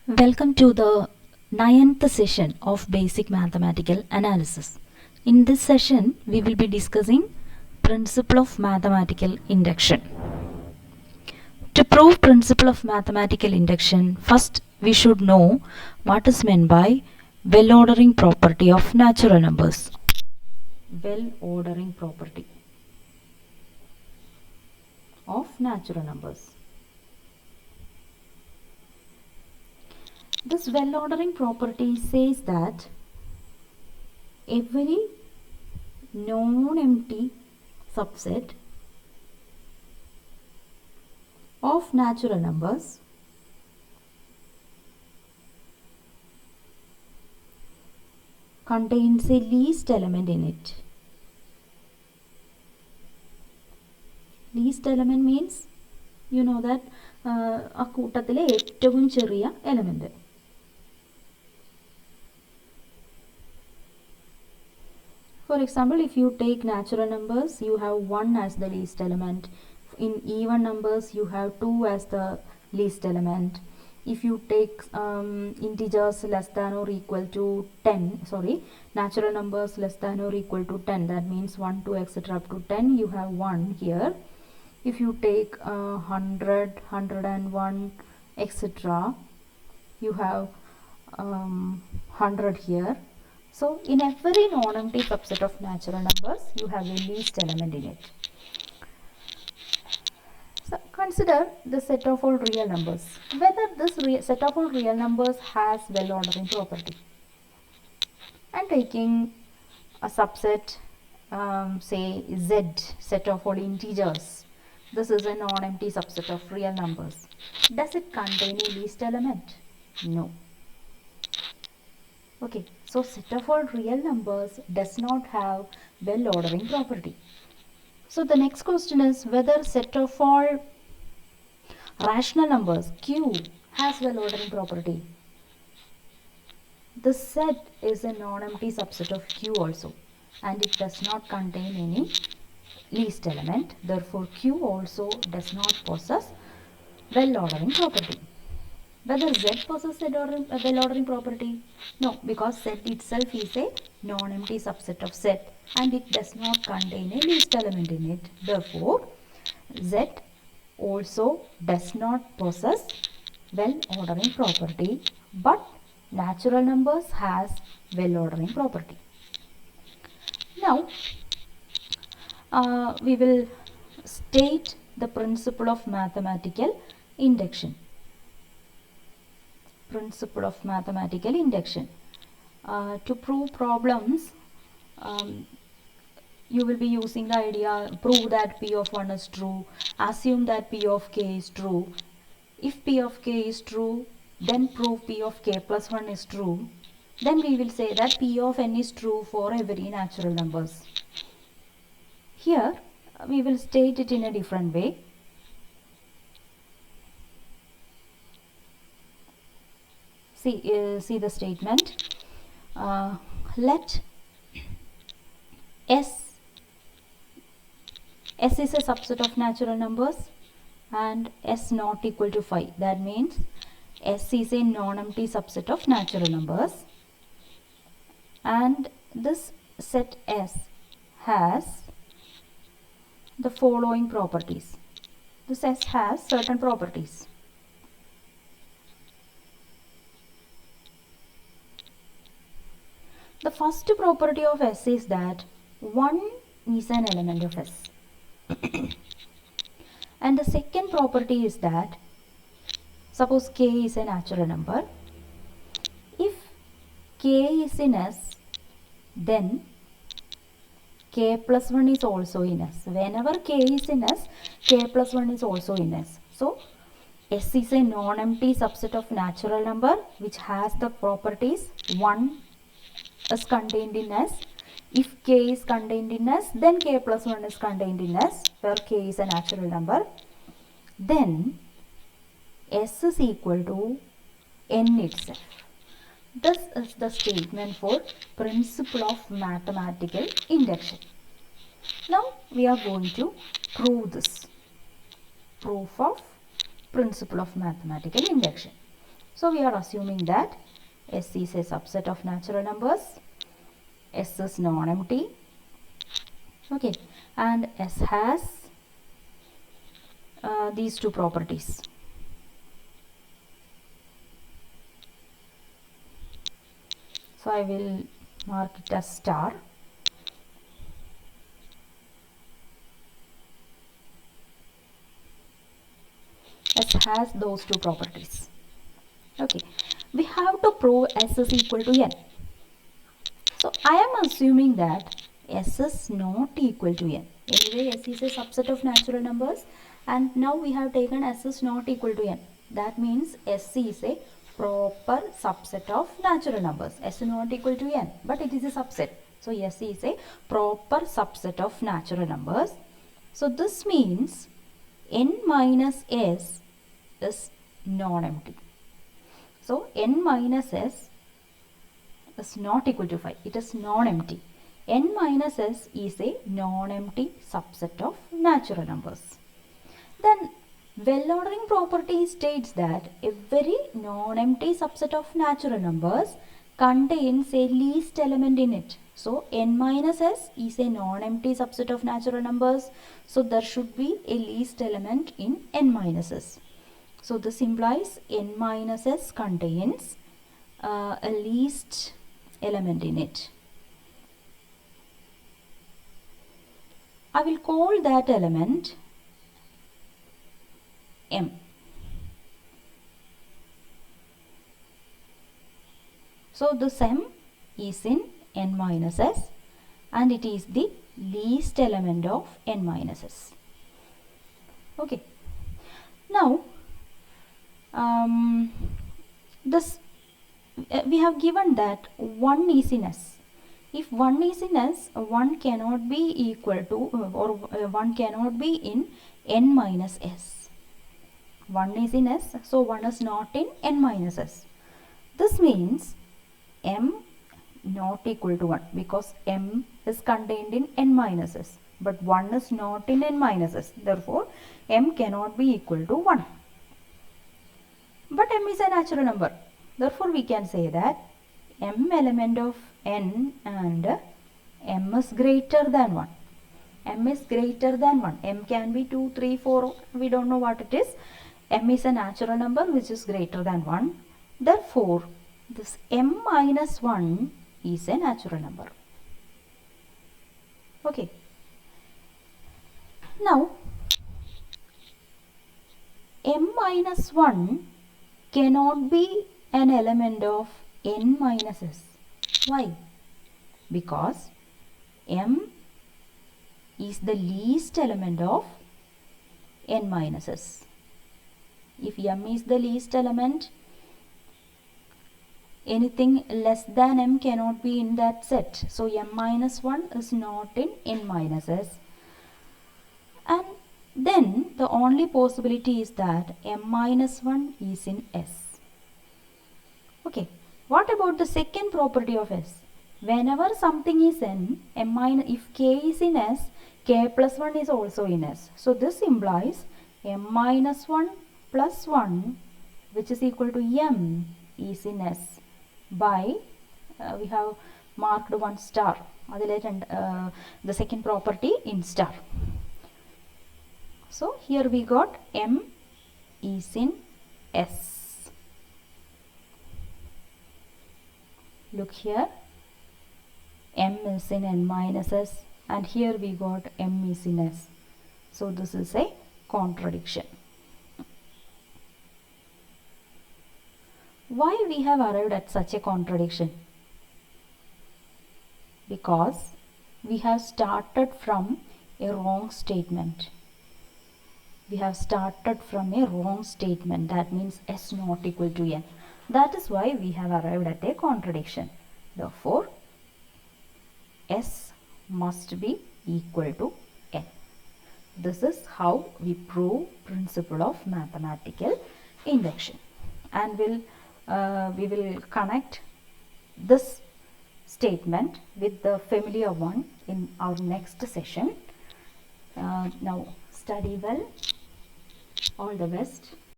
Welcome to the ninth session of Basic Mathematical Analysis. In this session, we will be discussing Principle of Mathematical Induction. To prove Principle of Mathematical Induction, first we should know what is meant by well-ordering property of natural numbers. Well-ordering property of natural numbers. This well-ordering property says that every non-empty subset of natural numbers contains a least element in it. Least element means you know that ആ കൂട്ടത്തിലെ ഏറ്റവും ചെറിയ element. For example, if you take natural numbers, you have 1 as the least element. In even numbers, you have 2 as the least element. If you take integers less than or equal to 10, natural numbers less than or equal to 10, that means 1, 2, etc. up to 10, you have 1 here. If you take 100, 101, etc., you have 100 here. So in every non-empty subset of natural numbers, you have a least element in it. So consider the set of all real numbers. Whether this set of all real numbers has well-ordering property. I'm taking a subset, say Z, set of all integers. This is a non-empty subset of real numbers. Does it contain a least element? No. Okay, so set of all real numbers does not have well-ordering property. So the next question is whether set of all rational numbers Q has well-ordering property. The set is a non-empty subset of Q also, and it does not contain any least element. Therefore, Q also does not possess well-ordering property. Whether Z possesses a well-ordering property? No, because Z itself is a non-empty subset of Z and it does not contain a least element in it. Therefore, Z also does not possess well-ordering property, but natural numbers has well-ordering property. Now, we will state the principle of mathematical induction. Principle of mathematical induction. To prove problems, you will be using the idea prove that P of 1 is true, assume that P of k is true. If P of k is true, then prove P of k plus 1 is true. Then we will say that P of n is true for every natural numbers. Here we will state it in a different way. See the statement. Let S is a subset of natural numbers and S not equal to 5. That means S is a non-empty subset of natural numbers, and this set S has the following properties. This S has certain properties. The first property of S is that 1 is an element of S. And the second property is that suppose k is a natural number. If k is in S, then k plus 1 is also in S. Whenever k is in S, k plus 1 is also in S. So S is a non-empty subset of natural number which has the properties 1 is contained in S. If k is contained in S, then k plus 1 is contained in S, where k is a natural number. Then S is equal to n itself. This is the statement for principle of mathematical induction. Now we are going to prove this. Proof of principle of mathematical induction. So we are assuming that S is a subset of natural numbers, S is non-empty, okay, and S has these two properties. So I will mark it as star. S has those two properties. Okay, we have to prove S is equal to n. So I am assuming that S is not equal to n. Anyway, S is a subset of natural numbers, and now we have taken S is not equal to n. That means S is a proper subset of natural numbers. S is not equal to n, but it is a subset. So S is a proper subset of natural numbers. So this means n minus S is non-empty. So n minus S is not equal to 5. It is non-empty. N minus S is a non-empty subset of natural numbers. Then well-ordering property states that every non-empty subset of natural numbers contains a least element in it. So n minus S is a non-empty subset of natural numbers. So there should be a least element in n minus S. So this implies n minus S contains a least element in it. I will call that element M. So this M is in n minus S and it is the least element of n minus S. Okay. Now this we have given that 1 is in S. If 1 is in S, 1 cannot be equal to or 1 cannot be in n minus S. 1 is in S, so 1 is not in n minus S. This means M not equal to 1 because M is contained in n minus S, but 1 is not in n minus S. Therefore, M cannot be equal to 1. But M is a natural number. Therefore, we can say that M element of n and M is greater than 1. M is greater than 1. M can be 2, 3, 4. We don't know what it is. M is a natural number which is greater than 1. Therefore, this M minus 1 is a natural number. Okay. Now, M minus 1 cannot be an element of n minus S. Why? Because M is the least element of n minus S. If M is the least element, anything less than M cannot be in that set. So M minus 1 is not in n minus S. And then the only possibility is that M minus 1 is in S. Okay, what about the second property of S? Whenever something is n, if k is in S, k plus 1 is also in S. So this implies M minus 1 plus 1, which is equal to M, is in S by, we have marked one star, the second property in star. So here we got M is in S. Look here, M is in n minus S and here we got M is in S. So this is a contradiction. Why we have arrived at such a contradiction? Because we have started from a wrong statement. We have started from a wrong statement. That means S not equal to n. That is why we have arrived at a contradiction. Therefore, S must be equal to n. This is how we prove principle of mathematical induction. And we will connect this statement with the familiar one in our next session. Now study well. All the best.